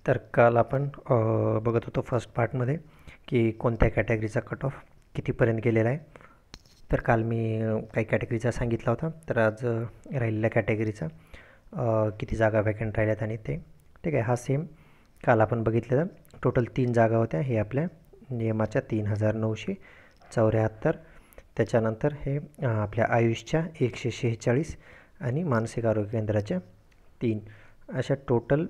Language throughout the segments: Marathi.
तर काल आपण बघत होतो फर्स्ट पार्टमध्ये की कोणत्या कॅटेगरीचा कट ऑफ कितीपर्यंत गेलेला आहे. तर काल मी काही कॅटेगरीचा सांगितला होता. तर आज राहिलेल्या कॅटेगरीचा किती जागा वॅकंट राहिल्यात आणि ते ठीक आहे. हा सेम काल आपण बघितलेलं टोटल 3 जागा होत्या. हे आपल्या नियमाच्या 3974. त्याच्यानंतर हे आपल्या आयुषच्या 146 आणि मानसिक आरोग्य केंद्राच्या 3 अशा टोटल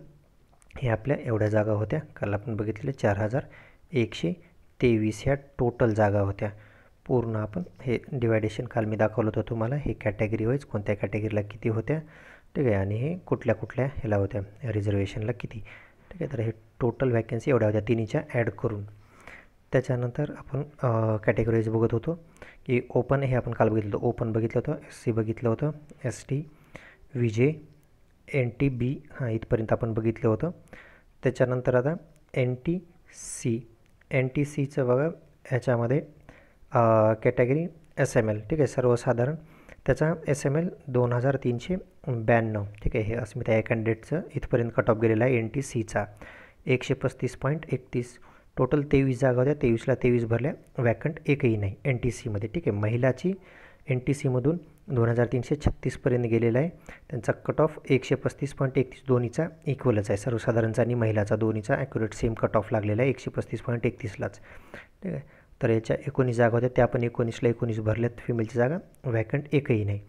हे आपल्या एवढ्या जागा होत्या. काल आपण बघितले 4123 ह्या टोटल जागा होत्या. पूर्ण आपण हे डिवायडेशन काल मी दाखवलं होतं तुम्हाला. हे कॅटेगरी वाईज कोणत्या कॅटेगरीला किती होत्या ठीक आहे, आणि हे कुठल्या कुठल्या ह्याला होत्या, रिझर्वेशनला किती ठीक आहे. तर हे टोटल वॅकन्सी एवढ्या होत्या तिन्हीच्या ॲड करून. त्याच्यानंतर आपण कॅटेगरीज बघत होतो की ओपन हे आपण काल बघितलं होतं. ओपन बघितलं होतं, SC बघितलं होतं, ST, विजे, NTB हां इथपर्यंत आपण बघितलं होतं. त्याच्यानंतर आता NTCचं बघा. ह्याच्यामध्ये कॅटेगरी SML ठीक आहे, सर्वसाधारण. त्याचा SML 2392 ठीक आहे. हे अस्मिता या कॅन्डिडेटचं इथपर्यंत कट ऑफ गेलेला आहे. NTCचा 135.31. टोटल 23 जागा होत्या. 23ला 23 भरल्या. वॅकंट एकही नाही NTCमध्ये ठीक आहे. महिलाची NTCमधून 2336पर्यंत गेलेला आहे. त्यांचा कट ऑफ 135.31 दोन्हीचा इक्वलच आहे. सर्वसाधारणचा आणि महिलाचा दोन्हीचा ॲक्युरेट सेम कट ऑफ लागलेला आहे 135.31लाच ठीक आहे. तर याच्या 19 जागा होत्या, त्या पण 19ला 19 भरल्यात फिमेलची जागा. वॅकंट एकही नाही.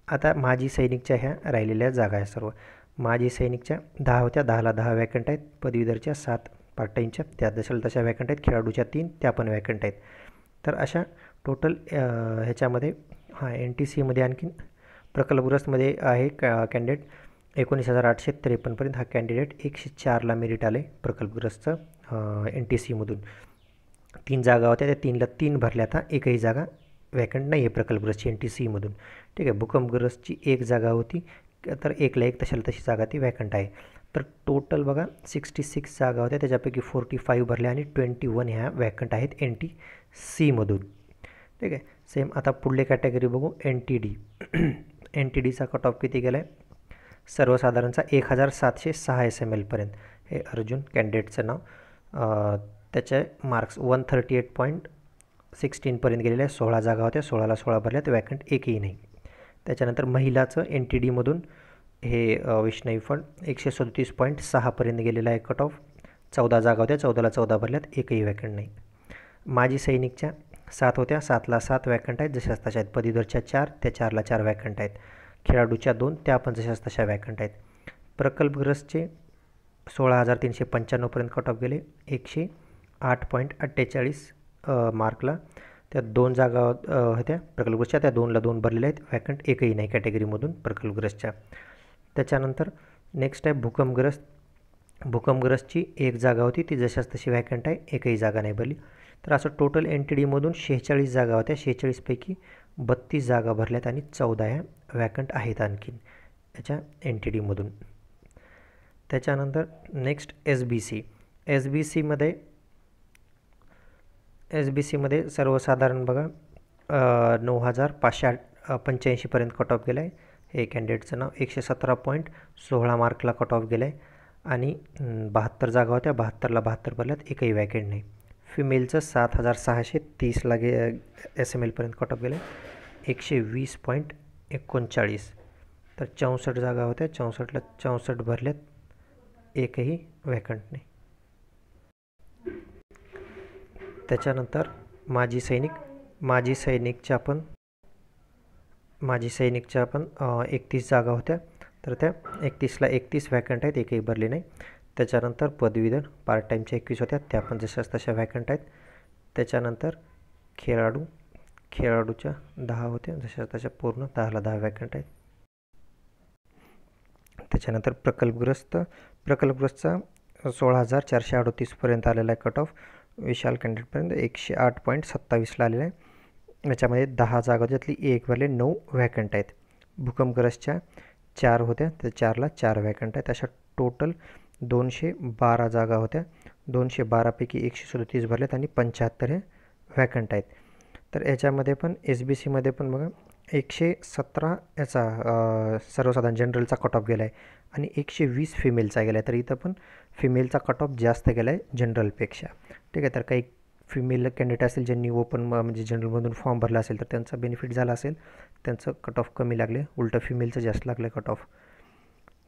आता माजी सैनिकच्या ह्या राहिलेल्या जागा आहे सर्व. माजी सैनिकच्या 10 होत्या, 10ला 10 वॅकंट आहेत. पदवीधरच्या 7 पार्ट टाईमच्या त्या जशाला तशा वॅकंट आहेत. खेळाडूच्या 3 त्या पण वॅकंट आहेत. तर अशा टोटल ह्याच्यामध्ये NTCमध्ये आणखीन प्रकल्पग्रस्तमध्ये आहे कॅन्डिडेट 19,853पर्यंत. हा कॅन्डिडेट 104ला मेरिट आले प्रकल्पग्रस्तचं NTCमधून. 3 जागा होत्या, त्या 3ला 3 भरल्या. आता एकही जागा वॅकंट नाही आहे प्रकल्पग्रस्तची NTCमधून ठीक आहे. भूकंपग्रस्तची 1 जागा होती, तर 1ला 1 तशाला तशी जागा ती वॅकंट आहे. तर टोटल बघा 66 जागा होत्या, त्याच्यापैकी 45 भरल्या आणि 21 ह्या वॅकंट आहेत NTCमधून ठीक आहे. सेम आता पुढले कॅटेगरी बघू. NTDचा कट ऑफ किती गेला आहे. सर्वसाधारणचा 1706 SMLपर्यंत. हे अर्जुन कॅन्डिडेटचं नाव. त्याचे मार्क्स 138.16पर्यंत गेलेले आहे. 16 जागा होत्या, 16ला 16 भरल्यात. वॅकंट एकही नाही. त्याच्यानंतर महिलाचं NTDमधून हे वैष्णवी फड 137.6पर्यंत गेलेलं आहे कट ऑफ. 14 जागा होत्या, 14ला 14 भरल्यात. एकही वॅकंट नाही. माजी सैनिकच्या 7 होत्या, 7ला 7 वॅकंट आहेत, जशाच तशा आहेत. पदवीधरच्या 4, त्या 4ला 4 वॅकंट आहेत. खेळाडूच्या 2, त्या पण जशाच तशा वॅकंट आहेत. प्रकल्पग्रस्तचे 16,395पर्यंत कट ऑफ गेले. 108.48 मार्कला. त्या 2 जागा होत्या प्रकल्पग्रस्तच्या, त्या 2ला 2 भरलेल्या आहेत. वॅकंट एकही नाही कॅटेगरीमधून प्रकल्पग्रस्तच्या. त्याच्यानंतर नेक्स्ट आहे भूकंपग्रस्त. भूकंपग्रस्तची 1 जागा होती, ती जशाच तशी वॅकंट आहे, एकही जागा नाही भरली. तर असं टोटल NTDमधून 46 जागा होत्या. 46पैकी 32 जागा भरल्यात आणि 14 ह्या वॅकंट आहेत आणखीन याच्या NTDमधून. त्याच्यानंतर नेक्स्ट SBC. SBCमध्ये सर्वसाधारण बघा 9,585पर्यंत कट ऑफ गेला आहे. हे कॅन्डिडेटचं नाव. 117.16 मार्कला कट ऑफ गेला आहे आणि 72 जागा होत्या, 72ला 72 भरल्यात. एकही वॅकंट नाही. फिमेलचं 7,630ला SMLपर्यंत कट ऑफ गेलं आहे. 120.39. तर 64 जागा होत्या, 64ला 64 भरल्यात. एकही वॅकंट नाही. त्याच्यानंतर माजी सैनिकच्या पण 31 जागा होत्या, तर त्या 31ला 31 वॅकंट आहेत, एकही भरली नाही. त्याच्यानंतर पदवीधर पार्ट टाईमच्या 21 होत्या, त्या पण जशाच तशा वॅकंट आहेत. त्याच्यानंतर खेळाडूच्या 10 होत्या, जशाच तशा पूर्ण 10ला 10 वॅकंट आहेत. त्याच्यानंतर प्रकल्पग्रस्तचा 16,438पर्यंत आलेला आहे कट ऑफ. विशाल कॅन्डिडेटपर्यंत 108.27ला आलेला आहे. याच्यामध्ये 10 जागा होत्या, त्यातली 1 भरले, 9 वॅकंट आहेत. भूकंपग्रस्तच्या 4 होत्या, त्या 4ला 4 वॅकंट आहेत. अशा टोटल 212 जागा होत्या. 212पैकी 137 भरल्यात आणि 75 हे वॅकंट आहेत. तर याच्यामध्ये पण SBCमध्ये पण बघा 117 याचा सर्वसाधारण जनरलचा कट ऑफ गेला आहे आणि 120 फिमेलचा गेला आहे. तर इथं पण फिमेलचा कट ऑफ जास्त गेला आहे जनरलपेक्षा. ठीक आहे. तर काही फिमेल कॅन्डिडेट असेल ज्यांनी ओपन म्हणजे जनरलमधून फॉर्म भरला असेल तर त्यांचा बेनिफिट झाला असेल, त्यांचं कट ऑफ कमी लागले, उलटं फिमेलचं जास्त लागलं कट ऑफ.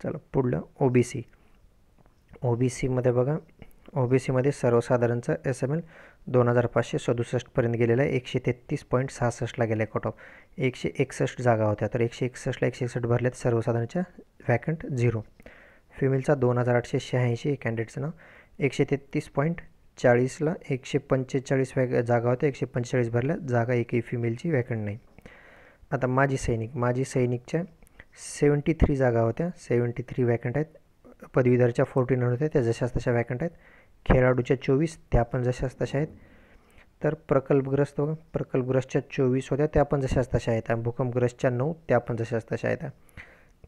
चला पुढलं OBC. OBCमध्ये बघा, OBCमध्ये सर्वसाधारणचा SML 2567पर्यंत गेलेला आहे. 133.66ला गेला आहे कट ऑफ. 161 जागा होत्या, तर 161ला 161 भरल्यात. सर्वसाधारणच्या वॅकंट 0. फिमेलचा 2886 कॅन्डिडेटचं नाव. 133.40ला 145 जागा होत्या, 145 भरल्या. जागा एकही फिमेलची वॅकंट नाही. आता माजी सैनिकच्या 73 जागा होत्या, 73 वॅकंट आहेत. पदवीधरच्या 49 होत्या, त्या जशाच तशा वॅकंट आहेत. खेळाडूच्या 24, त्या पण जशाच तशा आहेत. तर प्रकल्पग्रस्तच्या 24 होत्या, त्या पण जशाच तशा आहेत. भूकंपग्रस्तच्या 9, त्या पण जशाच तशा आहेत.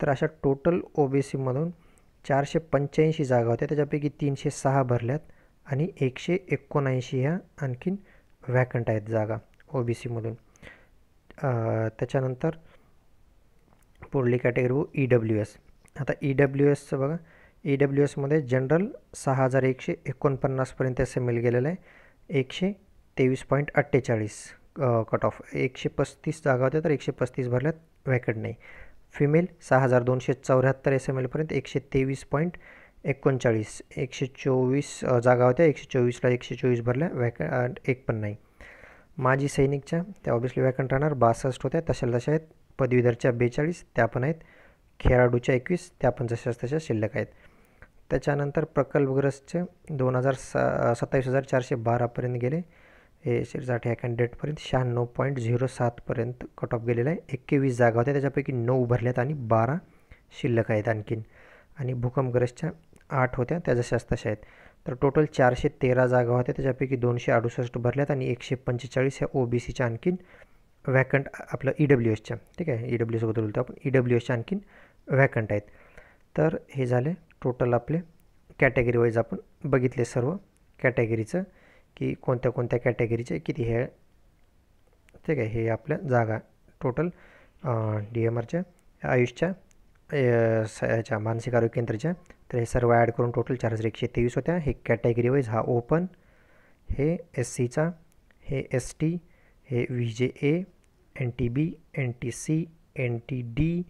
तर अशा टोटल OBCमधून 485 जागा होत्या, त्याच्यापैकी 306 भरल्यात आणि 179 ह्या आणखीन वॅकंट आहेत जागा OBCमधून. त्याच्यानंतर पुढली कॅटेगरी EWS. आता EWSचं बघा, EWSमध्ये जनरल 6149पर्यंत SML गेलेलं आहे. 123.48 कट ऑफ. 135 जागा होत्या, तर 135 भरल्यात, वॅकंट नाही. फिमेल 6274 SMLपर्यंत 123.39. 124 जागा होत्या, 124ला 124 भरल्या, वॅकंट एक पण नाही. माजी सैनिकच्या त्या ऑब्वियसली वॅकंट राहणार, 62 होत्या, तशा आहेत. पदवीधरच्या 42, त्या पण आहेत. खेळाडूच्या 21, त्या पण जशाच तशा शिल्लक आहेत. त्याच्यानंतर प्रकल्पग्रस्तचे 27,412पर्यंत गेले. हे 60 ह्या कॅन्डिडेटपर्यंत 96.07पर्यंत कट ऑफ गेलेला आहे. 21 जागा होत्या, त्याच्यापैकी 9 भरल्यात आणि 12 शिल्लक आहेत आणखीन. आणि भूकंपग्रस्तच्या 8 होत्या, त्या जशाच तशा आहेत. तर टोटल 413 जागा होत्या, त्याच्यापैकी 268 भरल्यात आणि 145 ह्या OBCच्या आणखीन वॅकंट आपलं EWSच्या. ठीक आहे, EWSबद्दल बोलतो आपण. EWSच्या आणखीन वॅकंट आहेत. तर हे झाले टोटल आपले कॅटेगरी वाईज आपण बघितले सर्व कॅटेगरीचं की कोणत्या कोणत्या कॅटेगरीचे किती हे. ठीक आहे, हे आपल्या जागा टोटल DMRच्या, आयुषच्या, ह्याच्या मानसिक आरोग्य केंद्राच्या. तर हे सर्व ॲड करून टोटल 4123 होत्या. हे कॅटेगरी वाईज. हा ओपन, हे SCचा, हे ST, हे VJA, NTB, NTC, NTD,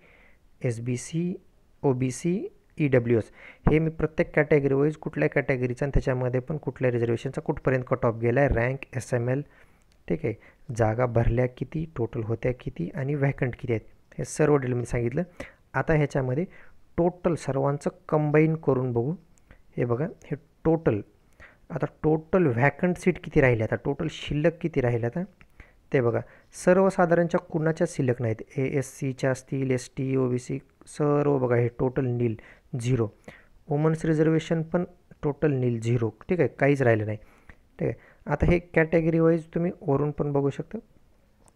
SBC, OBC, EWS. हे मी प्रत्येक कॅटेगरी वाईज कुठल्या कॅटेगरीचा आणि त्याच्यामध्ये पण कुठल्या रिझर्वेशनचा कुठपर्यंत कट ऑफ गेला आहे, रँक, SML, ठीक आहे, जागा भरल्या किती, टोटल होत्या किती आणि वॅकंट किती आहेत, हे सर्व डिटेल मी सांगितलं. आता ह्याच्यामध्ये टोटल सर्वांचं कंबाईन करून बघू. हे बघा, हे टोटल आता टोटल व्हॅकंट सीट किती राहिले, आता टोटल शिल्लक किती राहिले आता ते बघा. सर्वसाधारणच्या कुणाच्या शिल्लक नाहीत. SCच्या असतील, ST, OBC सर्व बघा, हे टोटल नील, 0. वुमन्स रिझर्वेशन पण टोटल नील, 0. ठीक आहे, काहीच राहिलं नाही. ठीक आहे. आता हे कॅटेगरी वाईज तुम्ही वरून पण बघू शकता.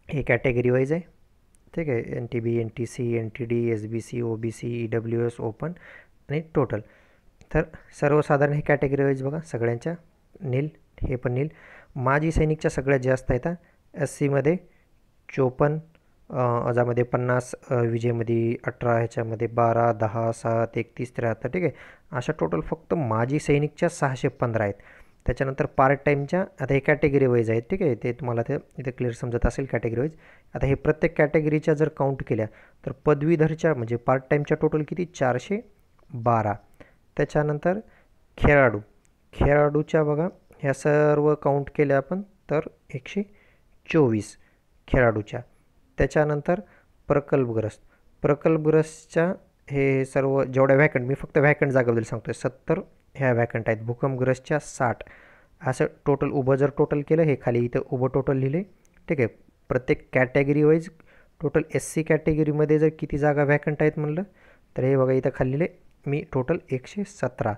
हे कॅटेगरी वाईज आहे. ठीक आहे, NTB, NTC, NTD, SBC, OBC, EWS, open आणि टोटल. तर सर्वसाधारण हे कॅटेगरी वाईज बघा, सगळ्यांच्या नील, हे पण नील. माजी सैनिकच्या सगळ्यात जास्त आहेत. SCमध्ये 54, अजामध्ये 50, विजेमध्ये 18, ह्याच्यामध्ये 12, 10, 7, 31, 73. ठीक आहे, अशा टोटल फक्त माजी सैनिकच्या 615 आहेत. त्याच्यानंतर पार्ट टाईमच्या, आता हे कॅटेगरी वाईज आहेत. ठीक आहे, ते तुम्हाला ते इथे क्लिअर समजत असेल कॅटेगरी वाईज. आता हे प्रत्येक कॅटेगरीच्या जर काउंट केल्या तर पदवीधरच्या म्हणजे पार्ट टाईमच्या टोटल किती, 412. त्याच्यानंतर खेळाडूच्या बघा, ह्या सर्व काउंट केल्या आपण तर 124 खेळाडूच्या. त्याच्यानंतर प्रकल्पग्रस्तच्या हे सर्व जेवढ्या वॅकंट, मी फक्त वॅकंट जागाबद्दल सांगतो आहे, 70 ह्या वॅकंट आहेत. भूकंपग्रस्तच्या 60. असं टोटल उभं जर टोटल केलं, हे खाली इथं उभं टोटल लिहिले. ठीक आहे, प्रत्येक कॅटेगरी वाईज टोटल SC कॅटेगरीमध्ये जर किती जागा वॅकंट आहेत म्हणलं तर हे बघा इथं खाली लिहिले मी, टोटल 117.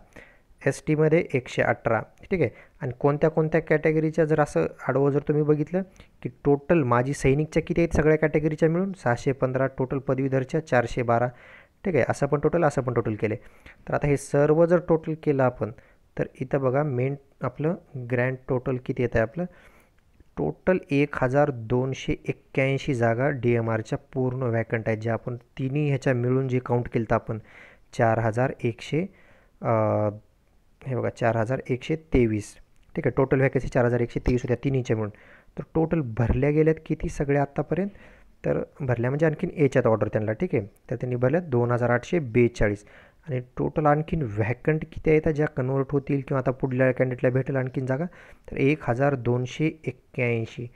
STमध्ये 118. ठीक आहे, आणि कोणत्या कोणत्या कॅटेगरीच्या जर असं आडवं जर तुम्ही बघितलं की टोटल माजी सैनिकच्या किती आहेत सगळ्या कॅटेगरीच्या मिळून 615, टोटल पदवीधरच्या 412. ठीक आहे, असं पण टोटल केले. तर आता हे सर्व जर टोटल केलं आपण तर इथं बघा मेन आपलं ग्रँड टोटल किती येतं आहे आपलं, टोटल 1281 जागा DMRच्या पूर्ण वॅकंट आहेत, जे आपण तिन्ही ह्याच्या मिळून जे काउंट केलं तर आपण 4100 हे बघा 4123, ठीक आहे. टोटल व्हॅकन्सी 4123 होत्या तिन्हीच्या मिळून. तर टोटल भरल्या गेल्यात किती सगळ्या आत्तापर्यंत, तर भरल्या म्हणजे आणखीन याच्यात ऑर्डर त्यांना, ठीक आहे. तर त्यांनी भरल्यात 2842 आणि टोटल आणखीन व्हॅकंट किती आहेत ज्या कन्वर्ट होतील किंवा आता पुढल्या कॅन्डिडेटला भेटेल आणखीन जागा, तर 1281,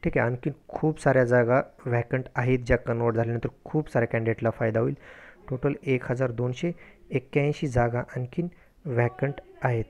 ठीक आहे. आणखीन खूप साऱ्या जागा व्हॅकंट आहेत ज्या कन्वर्ट झाल्यानंतर खूप साऱ्या कॅन्डिडेटला फायदा होईल. टोटल 1281 जागा आणखीन व्हॅकंट आहेत.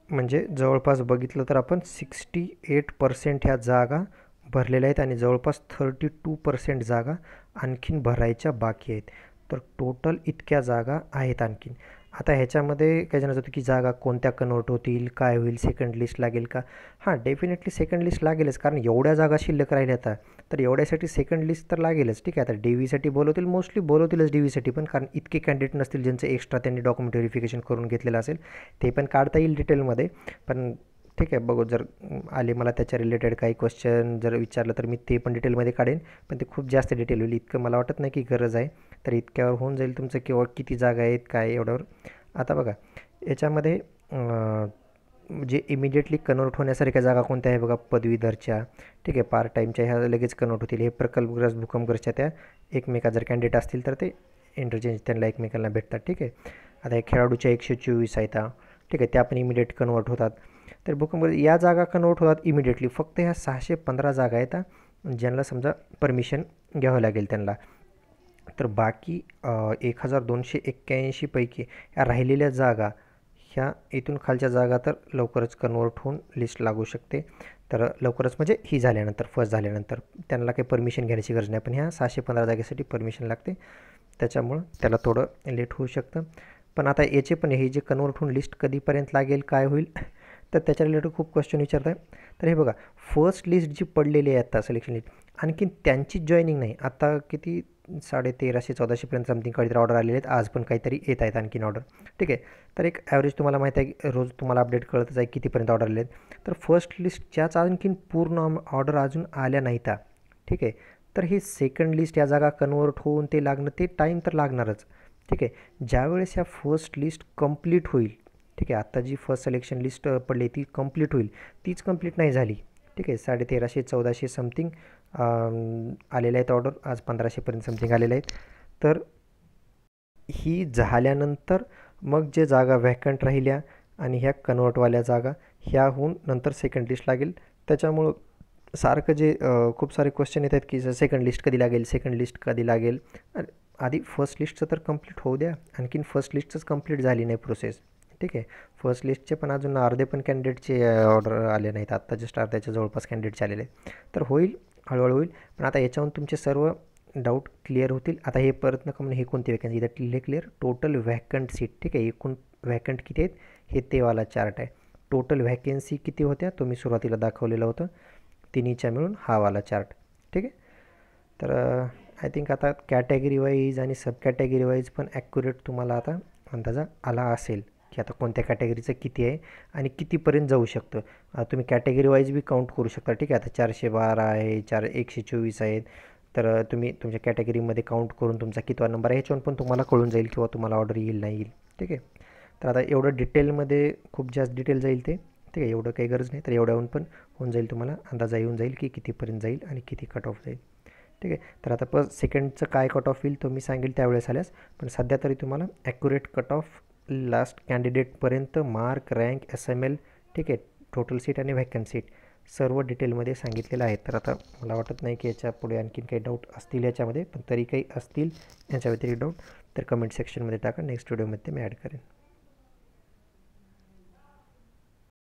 म्हणजे जवळपास बघितलं तर आपण 68% ह्या जागा भरलेल्या आहेत आणि जवळपास 32% जागा आणखीन भरायच्या बाकी आहेत. तर टोटल इतक्या जागा आहेत आणखीन. आता ह्याच्यामध्ये काय जाणत होतं की जागा कोणत्या कन्वर्ट होतील, काय होईल, सेकंड लिस्ट लागेल का? हां, डेफिनेटली सेकंड लिस्ट लागेलच, कारण एवढ्या जागा शिल्लक राहिल्या आता, तर एवढ्यासाठी सेकंड लिस्ट तर लागेलच, ठीक आहे. आता डी व्हीसाठी बोलवतील, मोस्टली बोलवतीलच डी व्हीसाठी पण, कारण इतके कॅन्डिडेट नसतील ज्यांचं एक्स्ट्रा त्यांनी डॉक्युमेंट व्हेरिफिकेशन करून घेतलेलं असेल. ते पण काढता येईल डिटेलमध्ये, पण ठीक आहे बघू, जर आले मला त्याच्या रिलेटेड काही क्वेश्चन जर विचारलं तर मी ते पण डिटेलमध्ये काढेन, पण ते खूप जास्त डिटेल होईल, इतकं मला वाटत नाही की गरज आहे. तर इतक्यावर होऊन जाईल तुमचं, किंवा किती जागा आहेत काय एवढ्यावर. आता बघा याच्यामध्ये जे इमिडिएटली कन्वर्ट होण्यासारख्या जागा कोणत्या आहे बघा, पदवीधरच्या, ठीक आहे, पार्ट टाईमच्या, ह्या लगेच कन्वर्ट होतील. हे प्रकल्पग्रस्त भूकंपग्रस्तच्या त्या एकमेका जर कॅन्डिडेट असतील तर ते इंटरचेंज त्यांना एकमेकांना भेटतात, ठीक आहे. आता हे खेळाडूच्या 124 आहेत, ठीक आहे, त्या पण इमिडिएट कन्वर्ट होतात. तर भूकंप या जागा कन्वर्ट होतात इमिडिएटली. फक्त ह्या 615 जागा आहेत ज्यांना समजा परमिशन घ्यावं लागेल त्यांना. तर बाकी 1281 पैकी ह्या राहिलेल्या जागा, ह्या इथून खालच्या जागा तर लवकरच कन्वर्ट होऊन लिस्ट लागू शकते. तर लवकरच म्हणजे ही झाल्यानंतर, फर्स्ट झाल्यानंतर त्यांना काही परमिशन घेण्याची गरज नाही, पण ह्या 615 जागेसाठी परमिशन लागते, त्याच्यामुळं त्याला थोडं लेट होऊ शकतं. पण आता याचे पण हे जे कन्वर्ट होऊन लिस्ट कधीपर्यंत लागेल, काय होईल, तर त्याच्या रिलेटेड खूप क्वेश्चन विचारत आहे. तर हे बघा, फर्स्ट लिस्ट जी पडलेली आहे आता सिलेक्शन लिस्ट, आणखीन त्यांचीच जॉईनिंग नाही. आता किती 1300-1400पर्यंत समथिंग काहीतरी ऑर्डर आलेले आहेत, आज पण काहीतरी येत आहेत आणखीन ऑर्डर, ठीक आहे. तर एक ॲव्हरेज तुम्हाला माहीत आहे, रोज तुम्हाला अपडेट कळतच आहे कितीपर्यंत ऑर्डर आले आहेत. तर फर्स्ट लिस्टच्याच आणखीन पूर्ण ऑर्डर अजून आल्या नाहीत, ठीक आहे. तर ही सेकंड लिस्ट या जागा कन्वर्ट होऊन ते लागणं, ते टाईम तर लागणारच, ठीक आहे. ज्यावेळेस ह्या फर्स्ट लिस्ट कंप्लीट होईल, ठीक आहे, आत्ता जी फर्स्ट सिलेक्शन लिस्ट पडली ती कंप्लीट होईल, तीच कंप्लीट नाही झाली, ठीक आहे. 1350-1400 समथिंग आलेले आहेत ऑर्डर, आज 1500पर्यंत समथिंग आलेले आहेत. तर ही झाल्यानंतर मग जे जागा व्हॅकंट राहिल्या आणि ह्या कन्वर्टवाल्या जागा ह्याहून नंतर सेकंड लिस्ट लागेल. त्याच्यामुळं सारखं जे खूप सारे क्वेश्चन येतात की सेकंड लिस्ट कधी लागेल, सेकंड लिस्ट कधी लागेल. आधी फर्स्ट लिस्टचं तर कंप्लीट होऊ द्या, आणखीन फर्स्ट लिस्टच कंप्लीट झाली नाही प्रोसेस, ठीक आहे. फर्स्ट लिस्टचे पण अजून अर्धे पण कॅन्डिडेटचे ऑर्डर आले नाहीत, आत्ता जस्ट अर्ध्याच्या जवळपास कॅन्डिडेटचे आलेले आहेत. तर होईल, हळूहळू होईल. पण आता याच्याहून तुमचे सर्व डाऊट क्लिअर होतील. आता हे परत नका म्हणजे हे कोणती वॅकन्सी, इथं हे क्लिअर टोटल व्हॅकंट सीट, ठीक आहे. एकूण व्हॅकंट किती आहेत हे तेवाला चार्ट आहे. टोटल व्हॅकन्सी किती होत्या तो मी सुरुवातीला दाखवलेलं होतं, तिन्हीच्या मिळून हा वाला चार्ट, ठीक आहे. तर आय थिंक आता कॅटेगरी वाईज आणि सब कॅटेगरी वाईज पण ॲक्युरेट तुम्हाला आता अंदाजा आला असेल की आता कोणत्या कॅटेगरीचं किती आहे आणि कितीपर्यंत जाऊ शकतं. तुम्ही कॅटेगरी वाईज बी काउंट करू शकता, ठीक आहे. आता 412 आहे, 124 आहेत, तर तुम्ही तुमच्या कॅटेगरीमध्ये काउंट करून तुमचा कितवा नंबर आहे ह्याच्यावरून पण तुम्हाला कळून जाईल किंवा तुम्हाला ऑर्डर येईल नाही येईल, ठीक आहे. तर आता एवढं डिटेलमध्ये खूप जास्त डिटेल जाईल ते, ठीक आहे, एवढं काही गरज नाही. तर एवढ्याहून पण होऊन जाईल, तुम्हाला अंदाजा येऊन जाईल की कितीपर्यंत जाईल आणि किती कट ऑफ जाईल, ठीक आहे. तर आता सेकंडचं काय कट ऑफ येईल तो मी सांगेल त्यावेळेस आल्यास, पण सध्या तरी तुम्हाला ॲक्युरेट कट ऑफ लास्ट कॅन्डिडेटपर्यंत मार्क, रँक, SML, ठीक आहे, टोटल सीट आणि व्हॅकंट सीट सर्व डिटेलमध्ये सांगितलेलं आहे. तर आता मला वाटत नाही की याच्या पुढे आणखीन काही डाऊट असतील याच्यामध्ये, पण तरी काही असतील याच्या व्यतिरिक्त डाऊट तर कमेंट सेक्शनमध्ये टाका, नेक्स्ट व्हिडिओमध्ये मी ॲड करेन.